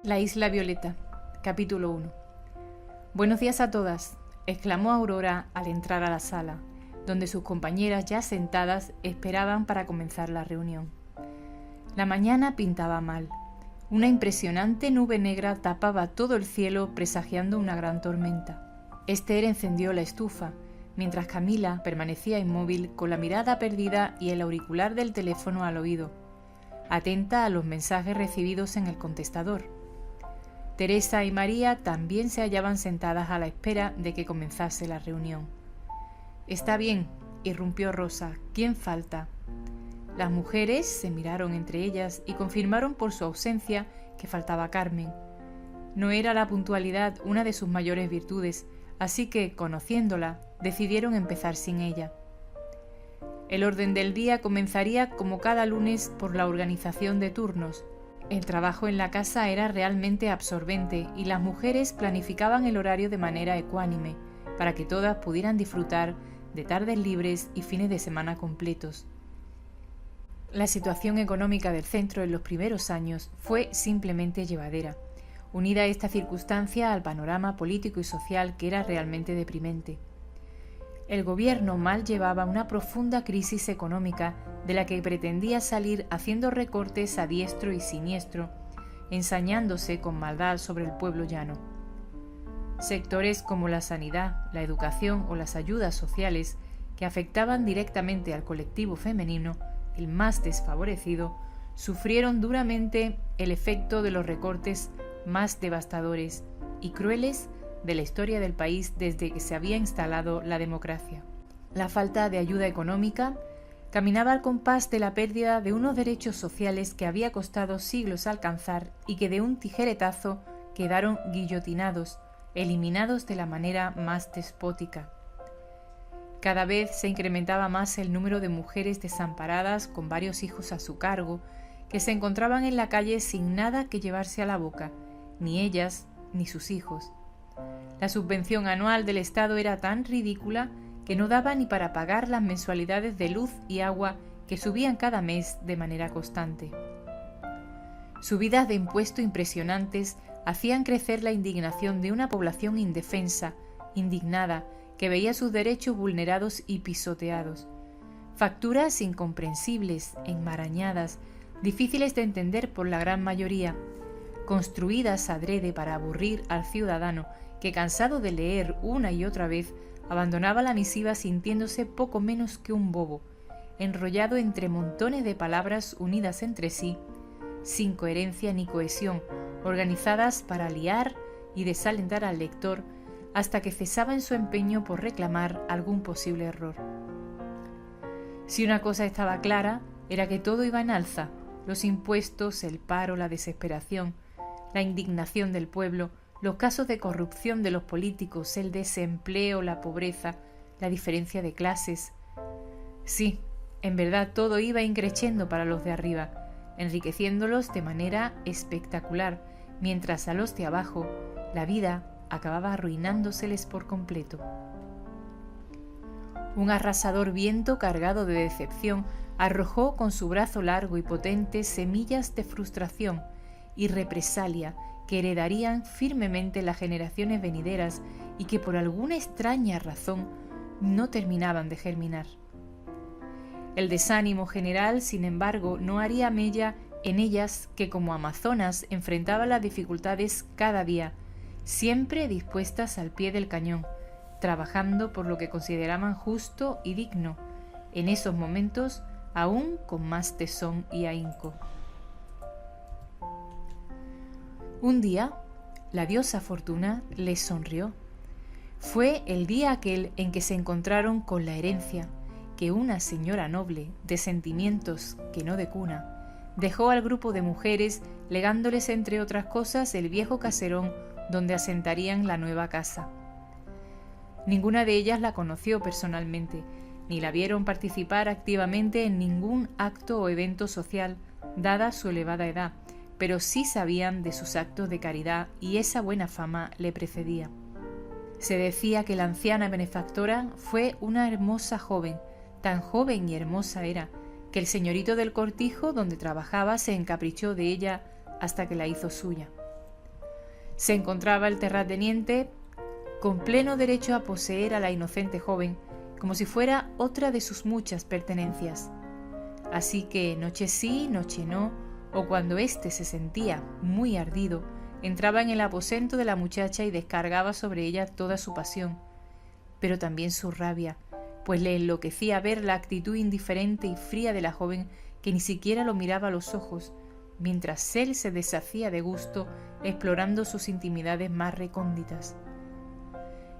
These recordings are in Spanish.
La isla Violeta, capítulo 1. Buenos días a todas, exclamó Aurora al entrar a la sala, donde sus compañeras ya sentadas esperaban para comenzar la reunión. La mañana pintaba mal. Una impresionante nube negra tapaba todo el cielo presagiando una gran tormenta. Esther encendió la estufa, mientras Camila permanecía inmóvil con la mirada perdida y el auricular del teléfono al oído, atenta a los mensajes recibidos en el contestador. Teresa y María también se hallaban sentadas a la espera de que comenzase la reunión. «Está bien», irrumpió Rosa, «¿quién falta?». Las mujeres se miraron entre ellas y confirmaron por su ausencia que faltaba Carmen. No era la puntualidad una de sus mayores virtudes, así que, conociéndola, decidieron empezar sin ella. El orden del día comenzaría como cada lunes por la organización de turnos. El trabajo en la casa era realmente absorbente y las mujeres planificaban el horario de manera ecuánime, para que todas pudieran disfrutar de tardes libres y fines de semana completos. La situación económica del centro en los primeros años fue simplemente llevadera, unida a esta circunstancia al panorama político y social que era realmente deprimente. El gobierno mal llevaba una profunda crisis económica de la que pretendía salir haciendo recortes a diestro y siniestro, ensañándose con maldad sobre el pueblo llano. Sectores como la sanidad, la educación o las ayudas sociales, que afectaban directamente al colectivo femenino, el más desfavorecido, sufrieron duramente el efecto de los recortes más devastadores y crueles de la historia del país desde que se había instalado la democracia. La falta de ayuda económica caminaba al compás de la pérdida de unos derechos sociales que había costado siglos alcanzar y que de un tijeretazo quedaron guillotinados, eliminados de la manera más despótica. Cada vez se incrementaba más el número de mujeres desamparadas con varios hijos a su cargo, que se encontraban en la calle sin nada que llevarse a la boca, ni ellas ni sus hijos. La subvención anual del Estado era tan ridícula que no daba ni para pagar las mensualidades de luz y agua que subían cada mes de manera constante. Subidas de impuesto impresionantes hacían crecer la indignación de una población indefensa, indignada, que veía sus derechos vulnerados y pisoteados. Facturas incomprensibles, enmarañadas, difíciles de entender por la gran mayoría, construidas adrede para aburrir al ciudadano que, cansado de leer una y otra vez, abandonaba la misiva sintiéndose poco menos que un bobo, enrollado entre montones de palabras unidas entre sí, sin coherencia ni cohesión, organizadas para liar y desalentar al lector hasta que cesaba en su empeño por reclamar algún posible error. Si una cosa estaba clara, era que todo iba en alza: los impuestos, el paro, la desesperación, la indignación del pueblo, los casos de corrupción de los políticos, el desempleo, la pobreza, la diferencia de clases. Sí, en verdad todo iba increciendo para los de arriba, enriqueciéndolos de manera espectacular, mientras a los de abajo la vida acababa arruinándoseles por completo. Un arrasador viento cargado de decepción arrojó con su brazo largo y potente semillas de frustración y represalia que heredarían firmemente las generaciones venideras y que por alguna extraña razón no terminaban de germinar. El desánimo general, sin embargo, no haría mella en ellas, que como amazonas enfrentaban las dificultades cada día, siempre dispuestas al pie del cañón, trabajando por lo que consideraban justo y digno, en esos momentos aún con más tesón y ahínco. Un día, la diosa Fortuna les sonrió. Fue el día aquel en que se encontraron con la herencia que una señora noble, de sentimientos que no de cuna, dejó al grupo de mujeres, legándoles entre otras cosas el viejo caserón donde asentarían la nueva casa. Ninguna de ellas la conoció personalmente, ni la vieron participar activamente en ningún acto o evento social, dada su elevada edad, pero sí sabían de sus actos de caridad y esa buena fama le precedía. Se decía que la anciana benefactora fue una hermosa joven, tan joven y hermosa era, que el señorito del cortijo donde trabajaba se encaprichó de ella hasta que la hizo suya. Se encontraba el terrateniente con pleno derecho a poseer a la inocente joven, como si fuera otra de sus muchas pertenencias. Así que noche sí, noche no, o cuando éste se sentía muy ardido, entraba en el aposento de la muchacha y descargaba sobre ella toda su pasión, pero también su rabia, pues le enloquecía ver la actitud indiferente y fría de la joven que ni siquiera lo miraba a los ojos, mientras él se deshacía de gusto explorando sus intimidades más recónditas.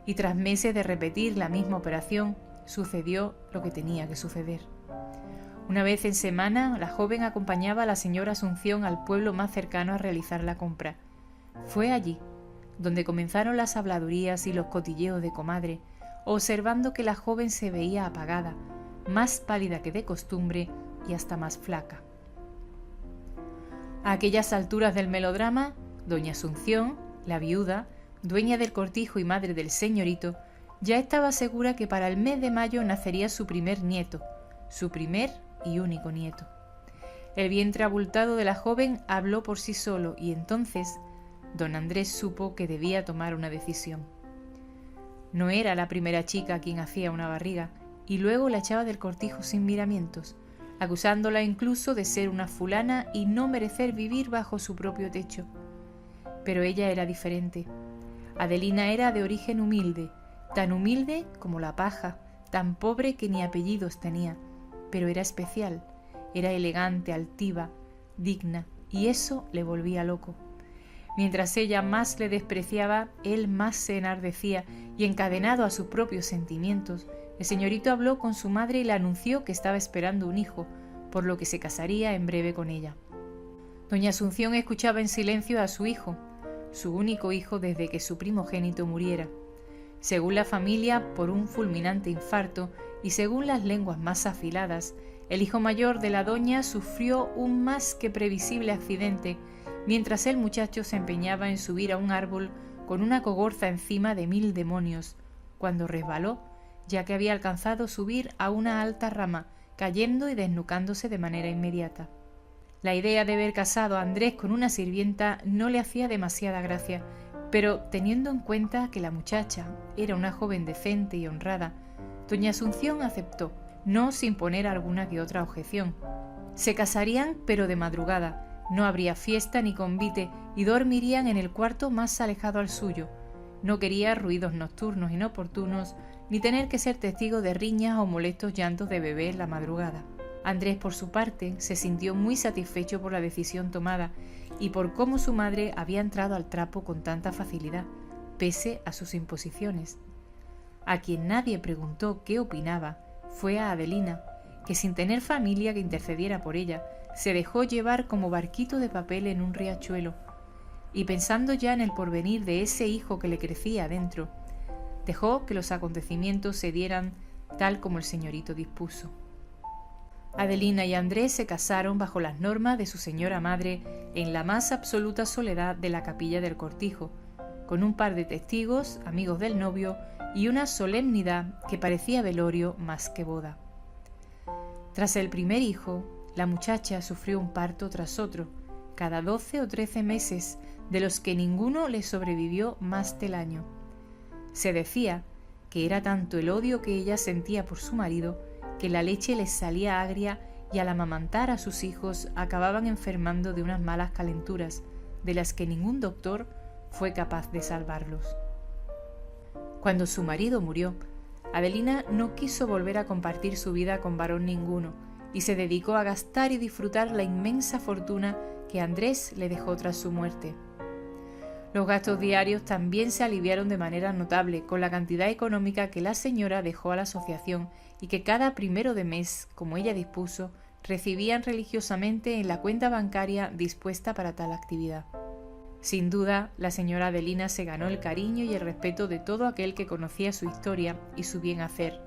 Y tras meses de repetir la misma operación, sucedió lo que tenía que suceder. Una vez en semana, la joven acompañaba a la señora Asunción al pueblo más cercano a realizar la compra. Fue allí donde comenzaron las habladurías y los cotilleos de comadre, observando que la joven se veía apagada, más pálida que de costumbre y hasta más flaca. A aquellas alturas del melodrama, doña Asunción, la viuda, dueña del cortijo y madre del señorito, ya estaba segura que para el mes de mayo nacería su primer nieto, su primer y único nieto. El vientre abultado de la joven habló por sí solo y entonces don Andrés supo que debía tomar una decisión. No era la primera chica a quien hacía una barriga y luego la echaba del cortijo sin miramientos, acusándola incluso de ser una fulana y no merecer vivir bajo su propio techo. Pero ella era diferente. Adelina era de origen humilde, tan humilde como la paja, tan pobre que ni apellidos tenía, pero era especial, era elegante, altiva, digna, y eso le volvía loco. Mientras ella más le despreciaba, él más se enardecía, y encadenado a sus propios sentimientos, el señorito habló con su madre y le anunció que estaba esperando un hijo, por lo que se casaría en breve con ella. Doña Asunción escuchaba en silencio a su hijo, su único hijo desde que su primogénito muriera. Según la familia, por un fulminante infarto, y según las lenguas más afiladas, el hijo mayor de la doña sufrió un más que previsible accidente, mientras el muchacho se empeñaba en subir a un árbol con una cogorza encima de 1000 demonios, cuando resbaló, ya que había alcanzado subir a una alta rama, cayendo y desnucándose de manera inmediata. La idea de ver casado a Andrés con una sirvienta no le hacía demasiada gracia, pero teniendo en cuenta que la muchacha era una joven decente y honrada, doña Asunción aceptó, no sin poner alguna que otra objeción. Se casarían, pero de madrugada, no habría fiesta ni convite y dormirían en el cuarto más alejado al suyo. No quería ruidos nocturnos inoportunos, ni tener que ser testigo de riñas o molestos llantos de bebé en la madrugada. Andrés, por su parte, se sintió muy satisfecho por la decisión tomada y por cómo su madre había entrado al trapo con tanta facilidad, pese a sus imposiciones. A quien nadie preguntó qué opinaba fue a Adelina, que sin tener familia que intercediera por ella, se dejó llevar como barquito de papel en un riachuelo, y pensando ya en el porvenir de ese hijo que le crecía adentro, dejó que los acontecimientos se dieran tal como el señorito dispuso. Adelina y Andrés se casaron bajo las normas de su señora madre en la más absoluta soledad de la capilla del cortijo, con un par de testigos, amigos del novio, y una solemnidad que parecía velorio más que boda. Tras el primer hijo, la muchacha sufrió un parto tras otro, cada 12 o 13 meses, de los que ninguno le sobrevivió más del año. Se decía que era tanto el odio que ella sentía por su marido, que la leche les salía agria y al amamantar a sus hijos acababan enfermando de unas malas calenturas, de las que ningún doctor fue capaz de salvarlos. Cuando su marido murió, Adelina no quiso volver a compartir su vida con varón ninguno y se dedicó a gastar y disfrutar la inmensa fortuna que Andrés le dejó tras su muerte. Los gastos diarios también se aliviaron de manera notable con la cantidad económica que la señora dejó a la asociación y que cada primero de mes, como ella dispuso, recibían religiosamente en la cuenta bancaria dispuesta para tal actividad. Sin duda, la señora Adelina se ganó el cariño y el respeto de todo aquel que conocía su historia y su bien hacer,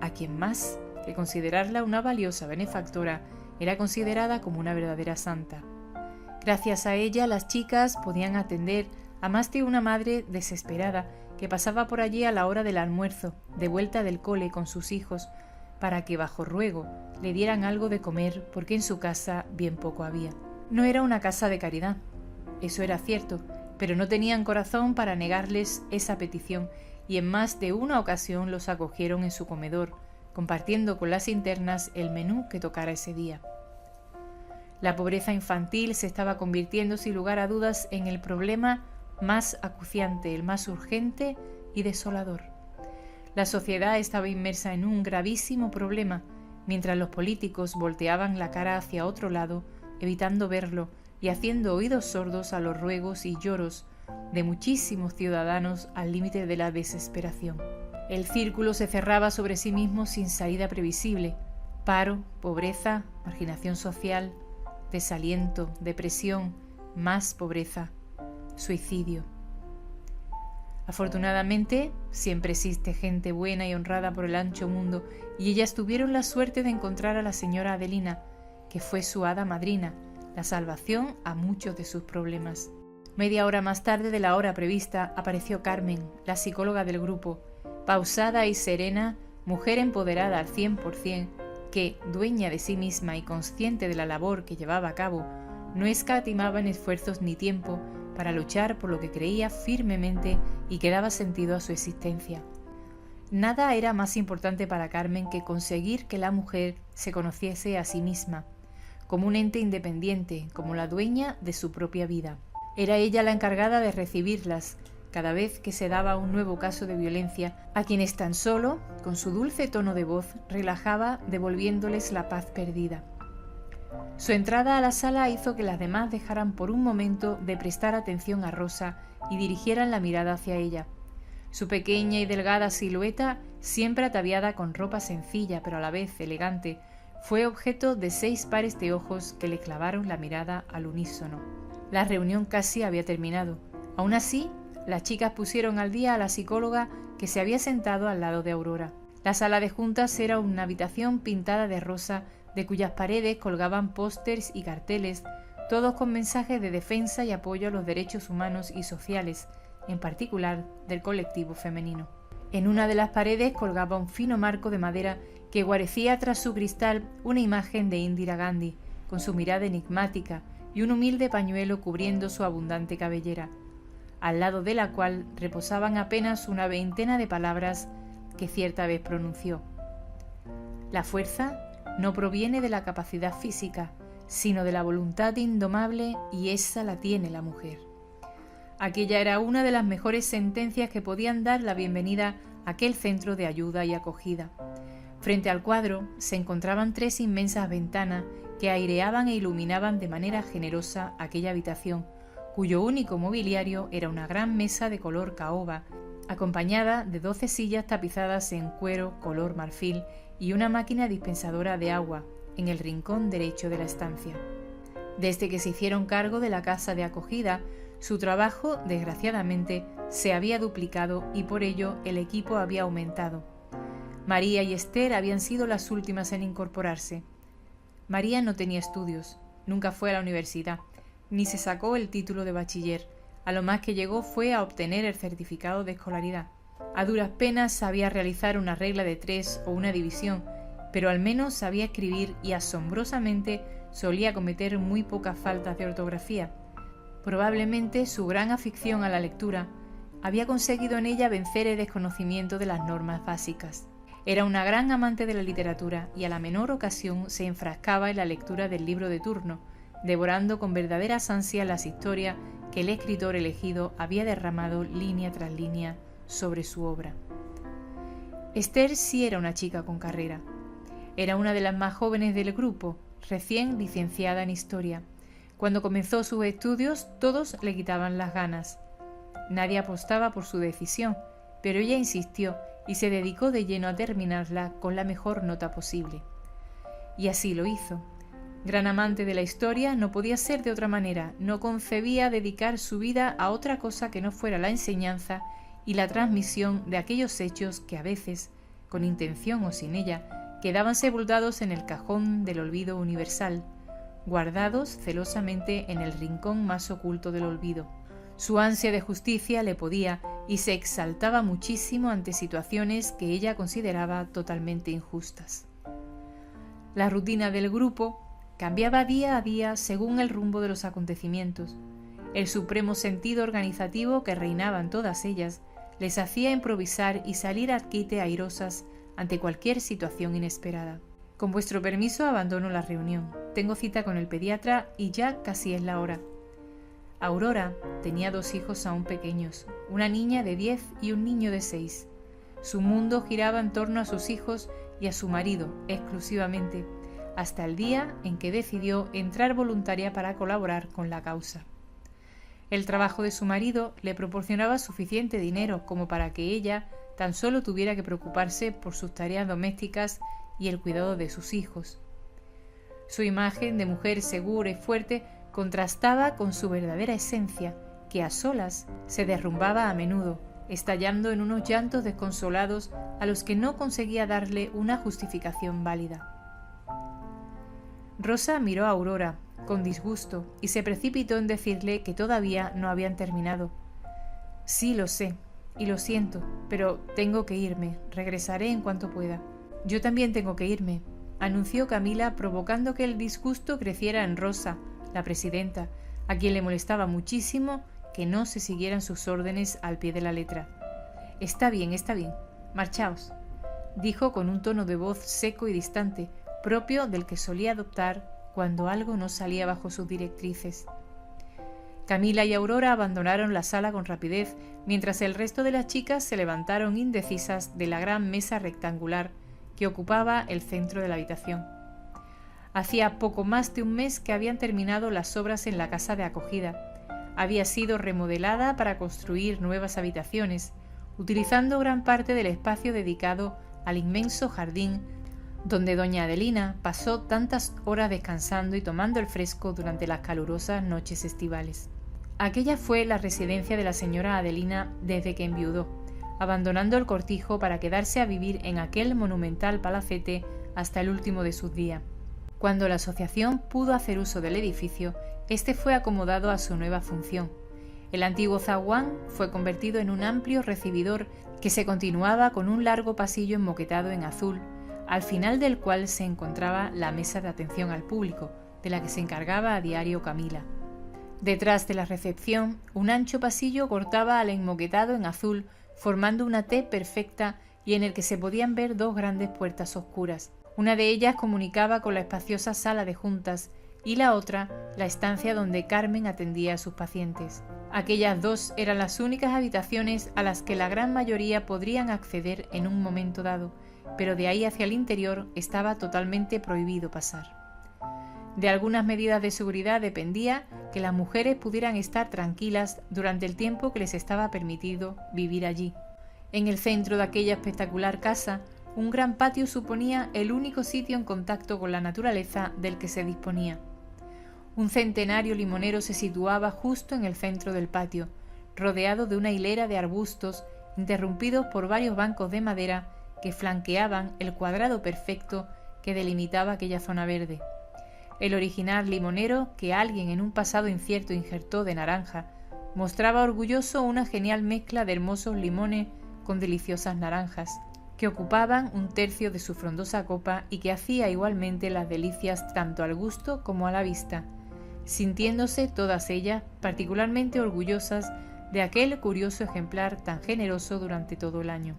a quien más que considerarla una valiosa benefactora, era considerada como una verdadera santa. Gracias a ella, las chicas podían atender a más de una madre desesperada que pasaba por allí a la hora del almuerzo, de vuelta del cole con sus hijos, para que bajo ruego le dieran algo de comer, porque en su casa bien poco había. No era una casa de caridad, eso era cierto, pero no tenían corazón para negarles esa petición, y en más de una ocasión los acogieron en su comedor, compartiendo con las internas el menú que tocara ese día. La pobreza infantil se estaba convirtiendo sin lugar a dudas en el problema más acuciante, el más urgente y desolador. La sociedad estaba inmersa en un gravísimo problema, mientras los políticos volteaban la cara hacia otro lado, evitando verlo y haciendo oídos sordos a los ruegos y lloros de muchísimos ciudadanos al límite de la desesperación. El círculo se cerraba sobre sí mismo sin salida previsible: paro, pobreza, marginación social, desaliento, depresión, más pobreza, suicidio. Afortunadamente, siempre existe gente buena y honrada por el ancho mundo, y ellas tuvieron la suerte de encontrar a la señora Adelina, que fue su hada madrina, la salvación a muchos de sus problemas. Media hora más tarde de la hora prevista apareció Carmen, la psicóloga del grupo, pausada y serena, mujer empoderada al 100%, que, dueña de sí misma y consciente de la labor que llevaba a cabo, no escatimaba en esfuerzos ni tiempo para luchar por lo que creía firmemente y que daba sentido a su existencia. Nada era más importante para Carmen que conseguir que la mujer se conociese a sí misma, como un ente independiente, como la dueña de su propia vida. Era ella la encargada de recibirlas cada vez que se daba un nuevo caso de violencia, a quienes tan solo, con su dulce tono de voz, relajaba, devolviéndoles la paz perdida. Su entrada a la sala hizo que las demás dejaran por un momento de prestar atención a Rosa y dirigieran la mirada hacia ella. Su pequeña y delgada silueta, siempre ataviada con ropa sencilla pero a la vez elegante, fue objeto de 6 pares de ojos que le clavaron la mirada al unísono. La reunión casi había terminado. Aún así, las chicas pusieron al día a la psicóloga, que se había sentado al lado de Aurora. La sala de juntas era una habitación pintada de rosa, de cuyas paredes colgaban pósters y carteles, todos con mensajes de defensa y apoyo a los derechos humanos y sociales, en particular del colectivo femenino. En una de las paredes colgaba un fino marco de madera que guarecía tras su cristal una imagen de Indira Gandhi, con su mirada enigmática y un humilde pañuelo cubriendo su abundante cabellera, al lado de la cual reposaban apenas una veintena de palabras que cierta vez pronunció. La fuerza no proviene de la capacidad física, sino de la voluntad indomable, y esa la tiene la mujer. Aquella era una de las mejores sentencias que podían dar la bienvenida a aquel centro de ayuda y acogida. Frente al cuadro se encontraban 3 inmensas ventanas que aireaban e iluminaban de manera generosa aquella habitación, cuyo único mobiliario era una gran mesa de color caoba, acompañada de 12 sillas tapizadas en cuero color marfil y una máquina dispensadora de agua en el rincón derecho de la estancia. Desde que se hicieron cargo de la casa de acogida, su trabajo, desgraciadamente, se había duplicado y por ello el equipo había aumentado. María y Esther habían sido las últimas en incorporarse. María no tenía estudios, nunca fue a la universidad, ni se sacó el título de bachiller. A lo más que llegó fue a obtener el certificado de escolaridad. A duras penas sabía realizar una regla de 3 o una división, pero al menos sabía escribir y asombrosamente solía cometer muy pocas faltas de ortografía. Probablemente su gran afición a la lectura había conseguido en ella vencer el desconocimiento de las normas básicas. Era una gran amante de la literatura y a la menor ocasión se enfrascaba en la lectura del libro de turno, devorando con verdaderas ansias las historias que el escritor elegido había derramado línea tras línea sobre su obra. Esther sí era una chica con carrera. Era una de las más jóvenes del grupo, recién licenciada en Historia. Cuando comenzó sus estudios, todos le quitaban las ganas. Nadie apostaba por su decisión, pero ella insistió y se dedicó de lleno a terminarla con la mejor nota posible. Y así lo hizo. Gran amante de la historia, no podía ser de otra manera, no concebía dedicar su vida a otra cosa que no fuera la enseñanza y la transmisión de aquellos hechos que a veces, con intención o sin ella, quedaban sepultados en el cajón del olvido universal, guardados celosamente en el rincón más oculto del olvido. Su ansia de justicia le podía y se exaltaba muchísimo ante situaciones que ella consideraba totalmente injustas. La rutina del grupo cambiaba día a día según el rumbo de los acontecimientos. El supremo sentido organizativo que reinaba en todas ellas les hacía improvisar y salir al quite airosas ante cualquier situación inesperada. Con vuestro permiso abandono la reunión. Tengo cita con el pediatra y ya casi es la hora. Aurora tenía 2 hijos aún pequeños, una niña de 10 y un niño de 6. Su mundo giraba en torno a sus hijos y a su marido exclusivamente, hasta el día en que decidió entrar voluntaria para colaborar con la causa. El trabajo de su marido le proporcionaba suficiente dinero como para que ella tan solo tuviera que preocuparse por sus tareas domésticas y el cuidado de sus hijos. Su imagen de mujer segura y fuerte contrastaba con su verdadera esencia, que a solas se derrumbaba a menudo, estallando en unos llantos desconsolados a los que no conseguía darle una justificación válida. Rosa miró a Aurora con disgusto y se precipitó en decirle que todavía no habían terminado. Sí, lo sé, y lo siento, pero tengo que irme, regresaré en cuanto pueda. Yo también tengo que irme, anunció Camila, provocando que el disgusto creciera en Rosa, la presidenta, a quien le molestaba muchísimo que no se siguieran sus órdenes al pie de la letra. Está bien, marchaos, dijo con un tono de voz seco y distante, propio del que solía adoptar cuando algo no salía bajo sus directrices. Camila y Aurora abandonaron la sala con rapidez, mientras el resto de las chicas se levantaron indecisas de la gran mesa rectangular que ocupaba el centro de la habitación. Hacía poco más de un mes que habían terminado las obras en la casa de acogida. Había sido remodelada para construir nuevas habitaciones, utilizando gran parte del espacio dedicado al inmenso jardín donde doña Adelina pasó tantas horas descansando y tomando el fresco durante las calurosas noches estivales. Aquella fue la residencia de la señora Adelina desde que enviudó, abandonando el cortijo para quedarse a vivir en aquel monumental palacete hasta el último de sus días. Cuando la asociación pudo hacer uso del edificio, este fue acomodado a su nueva función. El antiguo zaguán fue convertido en un amplio recibidor que se continuaba con un largo pasillo enmoquetado en azul, al final del cual se encontraba la mesa de atención al público, de la que se encargaba a diario Camila. Detrás de la recepción, un ancho pasillo cortaba al enmoquetado en azul, formando una T perfecta y en el que se podían ver 2 grandes puertas oscuras. Una de ellas comunicaba con la espaciosa sala de juntas y la otra, la estancia donde Carmen atendía a sus pacientes. Aquellas 2 eran las únicas habitaciones a las que la gran mayoría podrían acceder en un momento dado, pero de ahí hacia el interior estaba totalmente prohibido pasar. De algunas medidas de seguridad dependía que las mujeres pudieran estar tranquilas durante el tiempo que les estaba permitido vivir allí. En el centro de aquella espectacular casa, un gran patio suponía el único sitio en contacto con la naturaleza del que se disponía. Un centenario limonero se situaba justo en el centro del patio, rodeado de una hilera de arbustos interrumpidos por varios bancos de madera que flanqueaban el cuadrado perfecto que delimitaba aquella zona verde. El original limonero, que alguien en un pasado incierto injertó de naranja, mostraba orgulloso una genial mezcla de hermosos limones con deliciosas naranjas, que ocupaban 1/3 de su frondosa copa y que hacía igualmente las delicias tanto al gusto como a la vista, sintiéndose todas ellas particularmente orgullosas de aquel curioso ejemplar tan generoso durante todo el año.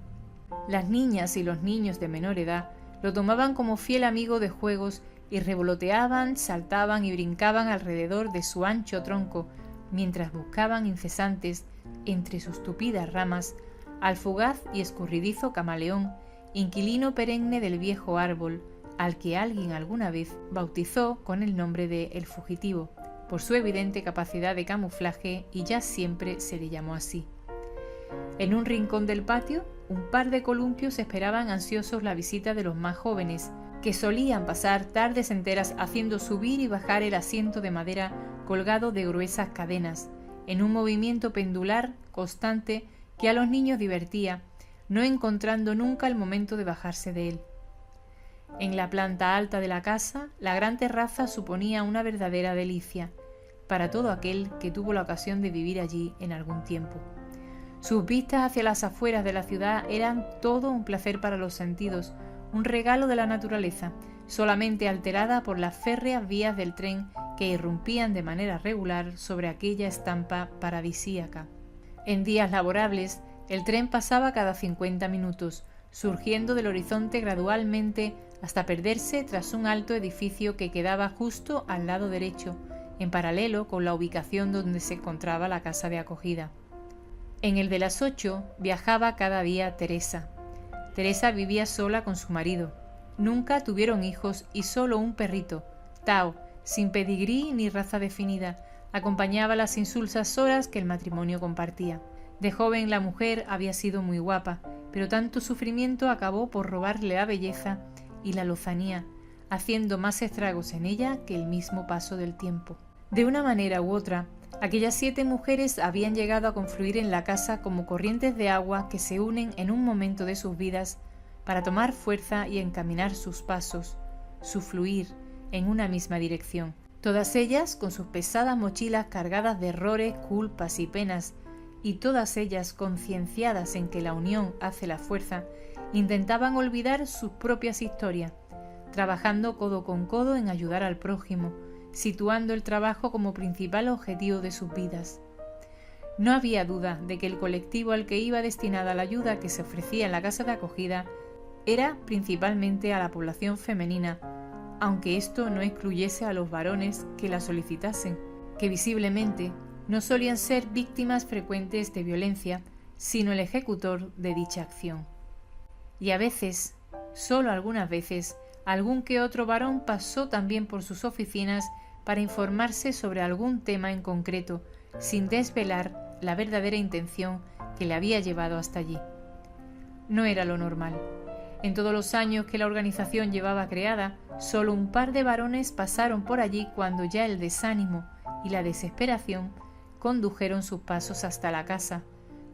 Las niñas y los niños de menor edad lo tomaban como fiel amigo de juegos y revoloteaban, saltaban y brincaban alrededor de su ancho tronco, mientras buscaban incesantes, entre sus tupidas ramas, al fugaz y escurridizo camaleón, inquilino perenne del viejo árbol, al que alguien alguna vez bautizó con el nombre de El Fugitivo, por su evidente capacidad de camuflaje, y ya siempre se le llamó así. En un rincón del patio, un par de columpios esperaban ansiosos la visita de los más jóvenes, que solían pasar tardes enteras haciendo subir y bajar el asiento de madera colgado de gruesas cadenas, en un movimiento pendular constante que a los niños divertía, no encontrando nunca el momento de bajarse de él. En la planta alta de la casa, la gran terraza suponía una verdadera delicia para todo aquel que tuvo la ocasión de vivir allí en algún tiempo. Sus vistas hacia las afueras de la ciudad eran todo un placer para los sentidos, un regalo de la naturaleza, solamente alterada por las férreas vías del tren que irrumpían de manera regular sobre aquella estampa paradisíaca. En días laborables, el tren pasaba cada 50 minutos, surgiendo del horizonte gradualmente hasta perderse tras un alto edificio que quedaba justo al lado derecho, en paralelo con la ubicación donde se encontraba la casa de acogida. En el de las 8 viajaba cada día Teresa. Teresa vivía sola con su marido. Nunca tuvieron hijos y solo un perrito, Tao, sin pedigrí ni raza definida, acompañaba las insulsas horas que el matrimonio compartía. De joven la mujer había sido muy guapa, pero tanto sufrimiento acabó por robarle la belleza y la lozanía, haciendo más estragos en ella que el mismo paso del tiempo. De una manera u otra, aquellas 7 mujeres habían llegado a confluir en la casa como corrientes de agua que se unen en un momento de sus vidas para tomar fuerza y encaminar sus pasos, su fluir, en una misma dirección. Todas ellas con sus pesadas mochilas cargadas de errores, culpas y penas, y todas ellas concienciadas en que la unión hace la fuerza, intentaban olvidar sus propias historias, trabajando codo con codo en ayudar al prójimo, situando el trabajo como principal objetivo de sus vidas. No había duda de que el colectivo al que iba destinada la ayuda que se ofrecía en la casa de acogida era principalmente a la población femenina, aunque esto no excluyese a los varones que la solicitasen, que visiblemente no solían ser víctimas frecuentes de violencia, sino el ejecutor de dicha acción. Y a veces, solo algunas veces, algún que otro varón pasó también por sus oficinas para informarse sobre algún tema en concreto, sin desvelar la verdadera intención que le había llevado hasta allí. No era lo normal. En todos los años que la organización llevaba creada, solo un par de varones pasaron por allí cuando ya el desánimo y la desesperación condujeron sus pasos hasta la casa,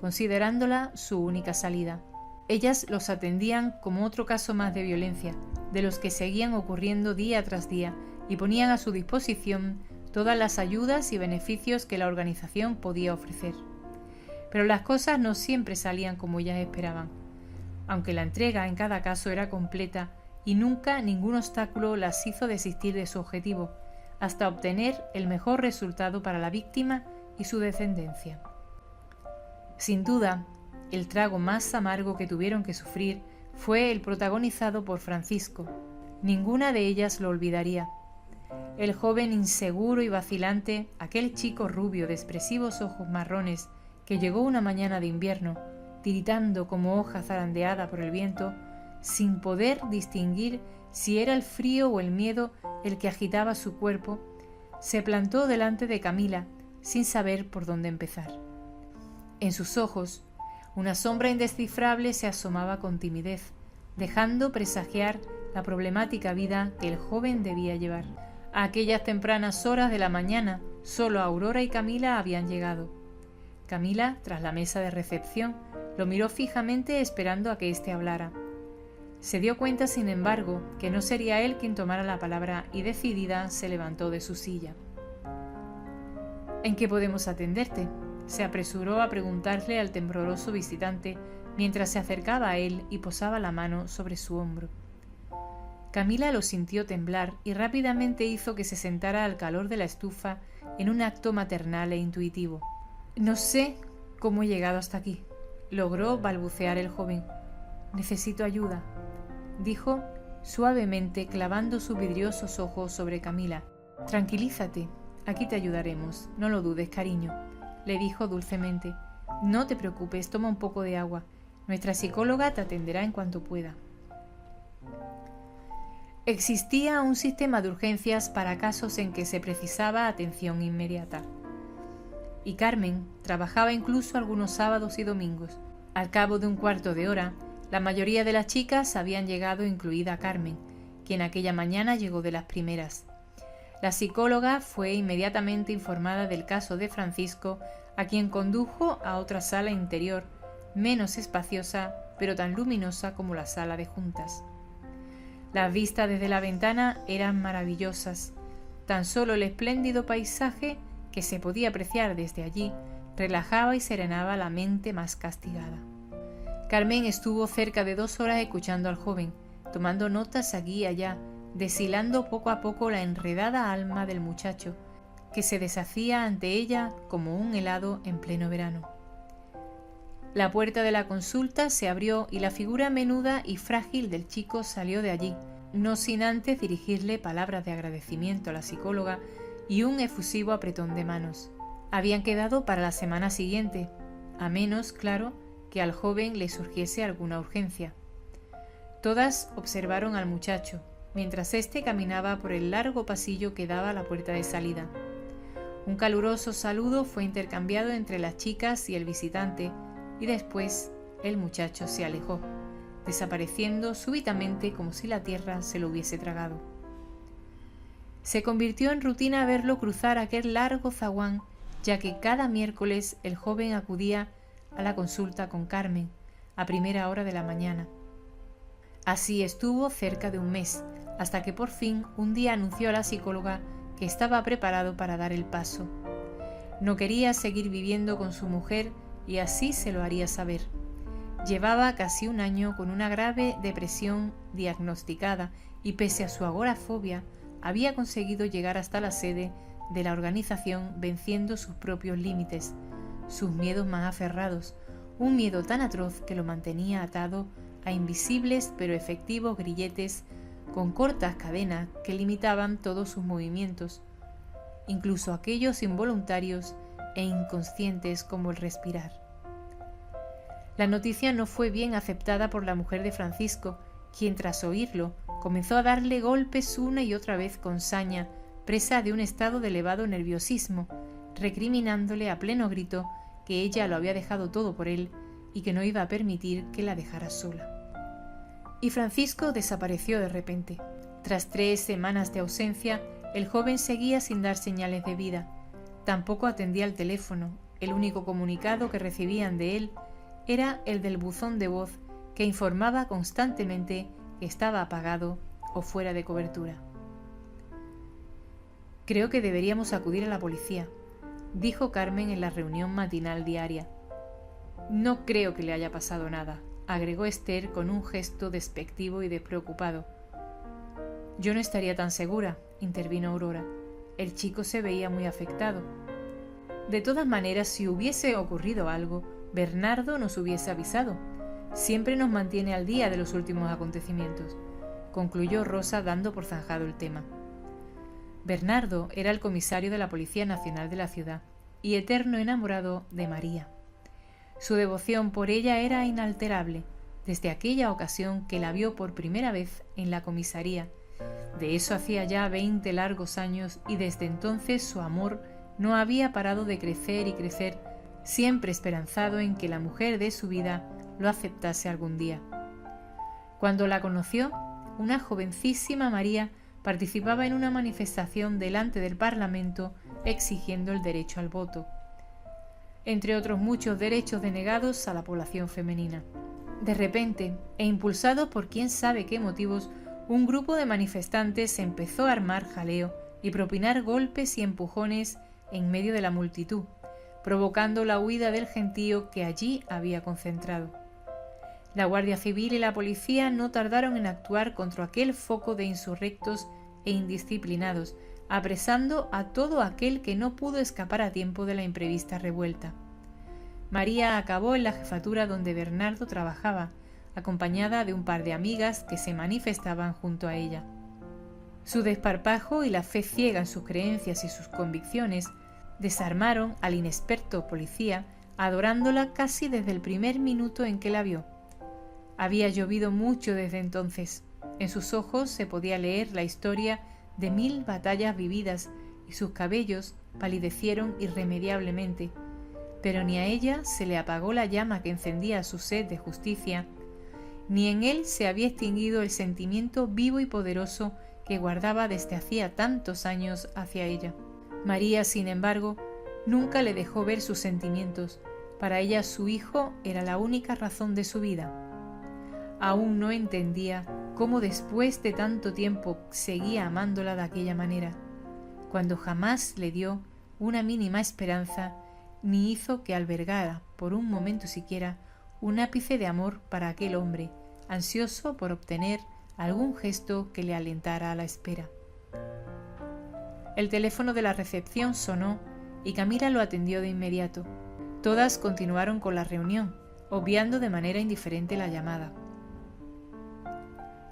considerándola su única salida. Ellas los atendían como otro caso más de violencia, de los que seguían ocurriendo día tras día, y ponían a su disposición todas las ayudas y beneficios que la organización podía ofrecer. Pero las cosas no siempre salían como ellas esperaban, aunque la entrega en cada caso era completa y nunca ningún obstáculo las hizo desistir de su objetivo, hasta obtener el mejor resultado para la víctima y su descendencia. Sin duda, el trago más amargo que tuvieron que sufrir fue el protagonizado por Francisco. Ninguna de ellas lo olvidaría. El joven inseguro y vacilante, aquel chico rubio de expresivos ojos marrones que llegó una mañana de invierno, tiritando como hoja zarandeada por el viento, sin poder distinguir si era el frío o el miedo el que agitaba su cuerpo, se plantó delante de Camila sin saber por dónde empezar. En sus ojos, una sombra indescifrable se asomaba con timidez, dejando presagiar la problemática vida que el joven debía llevar. A aquellas tempranas horas de la mañana, solo Aurora y Camila habían llegado. Camila, tras la mesa de recepción, lo miró fijamente esperando a que éste hablara. Se dio cuenta, sin embargo, que no sería él quien tomara la palabra y decidida se levantó de su silla. ¿En qué podemos atenderte?, se apresuró a preguntarle al tembloroso visitante mientras se acercaba a él y posaba la mano sobre su hombro. Camila lo sintió temblar y rápidamente hizo que se sentara al calor de la estufa en un acto maternal e intuitivo. «No sé cómo he llegado hasta aquí», logró balbucear el joven. «Necesito ayuda», dijo suavemente clavando sus vidriosos ojos sobre Camila. «Tranquilízate, aquí te ayudaremos, no lo dudes, cariño», le dijo dulcemente. «No te preocupes, toma un poco de agua. Nuestra psicóloga te atenderá en cuanto pueda». Existía un sistema de urgencias para casos en que se precisaba atención inmediata. Y Carmen trabajaba incluso algunos sábados y domingos. Al cabo de un cuarto de hora, la mayoría de las chicas habían llegado, incluida Carmen, quien aquella mañana llegó de las primeras. La psicóloga fue inmediatamente informada del caso de Francisco, a quien condujo a otra sala interior, menos espaciosa, pero tan luminosa como la sala de juntas. Las vistas desde la ventana eran maravillosas. Tan solo el espléndido paisaje que se podía apreciar desde allí relajaba y serenaba la mente más castigada. Carmen estuvo cerca de 2 horas escuchando al joven, tomando notas aquí y allá, deshilando poco a poco la enredada alma del muchacho, que se deshacía ante ella como un helado en pleno verano. La puerta de la consulta se abrió y la figura menuda y frágil del chico salió de allí, no sin antes dirigirle palabras de agradecimiento a la psicóloga y un efusivo apretón de manos. Habían quedado para la semana siguiente, a menos, claro, que al joven le surgiese alguna urgencia. Todas observaron al muchacho, mientras éste caminaba por el largo pasillo que daba a la puerta de salida. Un caluroso saludo fue intercambiado entre las chicas y el visitante, y después el muchacho se alejó, desapareciendo súbitamente como si la tierra se lo hubiese tragado. Se convirtió en rutina verlo cruzar aquel largo zaguán, ya que cada miércoles el joven acudía a la consulta con Carmen, a primera hora de la mañana. Así estuvo cerca de un mes, hasta que por fin un día anunció a la psicóloga que estaba preparado para dar el paso. No quería seguir viviendo con su mujer y así se lo haría saber. Llevaba casi un año con una grave depresión diagnosticada y pese a su agorafobia, había conseguido llegar hasta la sede de la organización venciendo sus propios límites, sus miedos más aferrados, un miedo tan atroz que lo mantenía atado a invisibles pero efectivos grilletes con cortas cadenas que limitaban todos sus movimientos, incluso aquellos involuntarios e inconscientes como el respirar. La noticia no fue bien aceptada por la mujer de Francisco, quien tras oírlo comenzó a darle golpes una y otra vez con saña, presa de un estado de elevado nerviosismo, recriminándole a pleno grito que ella lo había dejado todo por él y que no iba a permitir que la dejara sola. Y Francisco desapareció de repente. Tras 3 semanas de ausencia, el joven seguía sin dar señales de vida. Tampoco atendía el teléfono. El único comunicado que recibían de él era el del buzón de voz que informaba constantemente que estaba apagado o fuera de cobertura. «Creo que deberíamos acudir a la policía», dijo Carmen en la reunión matinal diaria. «No creo que le haya pasado nada», agregó Esther con un gesto despectivo y despreocupado. «Yo no estaría tan segura», intervino Aurora. «El chico se veía muy afectado. De todas maneras, si hubiese ocurrido algo, Bernardo nos hubiese avisado. Siempre nos mantiene al día de los últimos acontecimientos», concluyó Rosa dando por zanjado el tema. Bernardo era el comisario de la Policía Nacional de la ciudad y eterno enamorado de María. Su devoción por ella era inalterable, desde aquella ocasión que la vio por primera vez en la comisaría. De eso hacía ya 20 largos años y desde entonces su amor no había parado de crecer y crecer, siempre esperanzado en que la mujer de su vida lo aceptase algún día. Cuando la conoció, una jovencísima María participaba en una manifestación delante del Parlamento exigiendo el derecho al voto, entre otros muchos derechos denegados a la población femenina. De repente, e impulsado por quién sabe qué motivos, un grupo de manifestantes empezó a armar jaleo y propinar golpes y empujones en medio de la multitud, provocando la huida del gentío que allí había concentrado. La Guardia Civil y la policía no tardaron en actuar contra aquel foco de insurrectos e indisciplinados, apresando a todo aquel que no pudo escapar a tiempo de la imprevista revuelta. María acabó en la jefatura donde Bernardo trabajaba, acompañada de un par de amigas que se manifestaban junto a ella. Su desparpajo y la fe ciega en sus creencias y sus convicciones desarmaron al inexperto policía, adorándola casi desde el primer minuto en que la vio. Había llovido mucho desde entonces. En sus ojos se podía leer la historia de 1000 batallas vividas y sus cabellos palidecieron irremediablemente, pero ni a ella se le apagó la llama que encendía su sed de justicia, ni en él se había extinguido el sentimiento vivo y poderoso que guardaba desde hacía tantos años hacia ella. María, sin embargo, nunca le dejó ver sus sentimientos. Para ella su hijo era la única razón de su vida. Aún no entendía cómo después de tanto tiempo seguía amándola de aquella manera, cuando jamás le dio una mínima esperanza ni hizo que albergara por un momento siquiera un ápice de amor para aquel hombre, ansioso por obtener algún gesto que le alentara a la espera. El teléfono de la recepción sonó y Camila lo atendió de inmediato. Todas continuaron con la reunión, obviando de manera indiferente la llamada.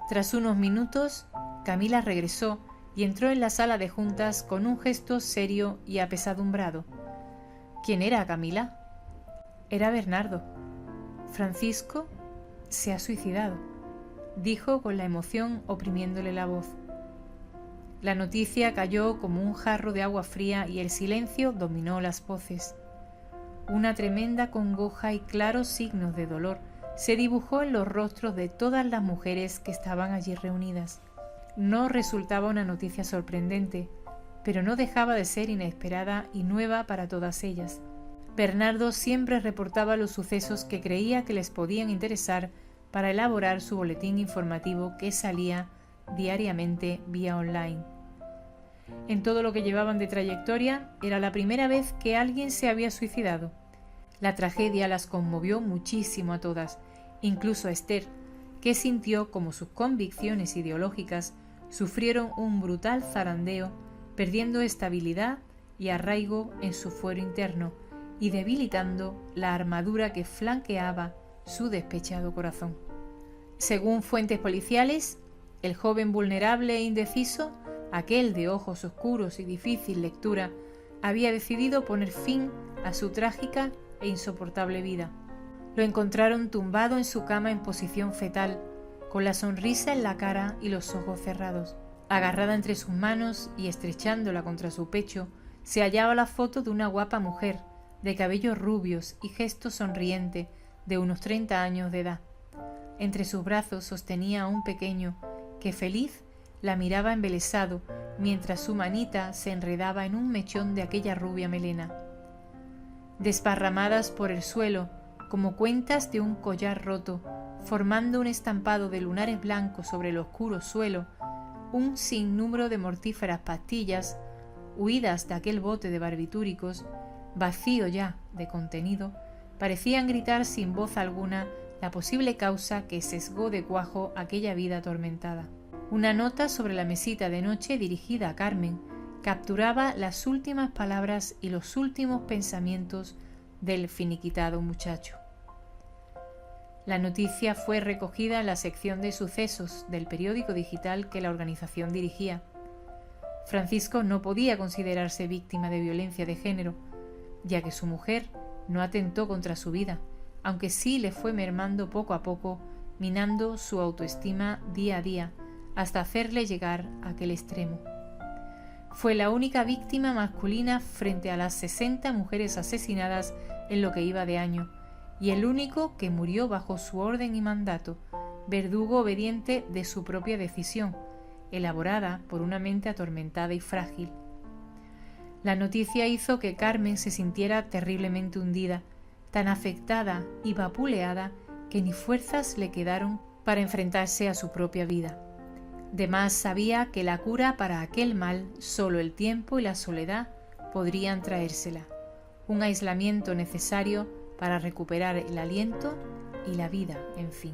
Tras unos minutos, Camila regresó y entró en la sala de juntas con un gesto serio y apesadumbrado. ¿Quién era Camila? Era Bernardo. Francisco se ha suicidado, dijo con la emoción oprimiéndole la voz. La noticia cayó como un jarro de agua fría y el silencio dominó las voces. Una tremenda congoja y claros signos de dolor se dibujó en los rostros de todas las mujeres que estaban allí reunidas. No resultaba una noticia sorprendente, pero no dejaba de ser inesperada y nueva para todas ellas. Bernardo siempre reportaba los sucesos que creía que les podían interesar para elaborar su boletín informativo que salía diariamente vía online. En todo lo que llevaban de trayectoria, era la primera vez que alguien se había suicidado. La tragedia las conmovió muchísimo a todas, incluso a Esther, que sintió como sus convicciones ideológicas sufrieron un brutal zarandeo, perdiendo estabilidad y arraigo en su fuero interno y debilitando la armadura que flanqueaba su despechado corazón. Según fuentes policiales, el joven vulnerable e indeciso, aquel de ojos oscuros y difícil lectura, había decidido poner fin a su trágica e insoportable vida. Lo encontraron tumbado en su cama en posición fetal, con la sonrisa en la cara y los ojos cerrados. Agarrada entre sus manos y estrechándola contra su pecho, se hallaba la foto de una guapa mujer, de cabellos rubios y gesto sonriente, de unos 30 años de edad. Entre sus brazos sostenía a un pequeño, que feliz la miraba embelesado, mientras su manita se enredaba en un mechón de aquella rubia melena. Desparramadas por el suelo, como cuentas de un collar roto, formando un estampado de lunares blancos sobre el oscuro suelo, un sinnúmero de mortíferas pastillas, huidas de aquel bote de barbitúricos, vacío ya de contenido, parecían gritar sin voz alguna la posible causa que sesgó de cuajo aquella vida atormentada. Una nota sobre la mesita de noche dirigida a Carmen capturaba las últimas palabras y los últimos pensamientos del finiquitado muchacho. La noticia fue recogida en la sección de sucesos del periódico digital que la organización dirigía. Francisco no podía considerarse víctima de violencia de género, ya que su mujer no atentó contra su vida, aunque sí le fue mermando poco a poco, minando su autoestima día a día, hasta hacerle llegar a aquel extremo. Fue la única víctima masculina frente a las 60 mujeres asesinadas en lo que iba de año, y el único que murió bajo su orden y mandato, verdugo obediente de su propia decisión, elaborada por una mente atormentada y frágil. La noticia hizo que Carmen se sintiera terriblemente hundida, tan afectada y vapuleada que ni fuerzas le quedaron para enfrentarse a su propia vida. De más sabía que la cura para aquel mal solo el tiempo y la soledad podrían traérsela, un aislamiento necesario para recuperar el aliento y la vida, en fin.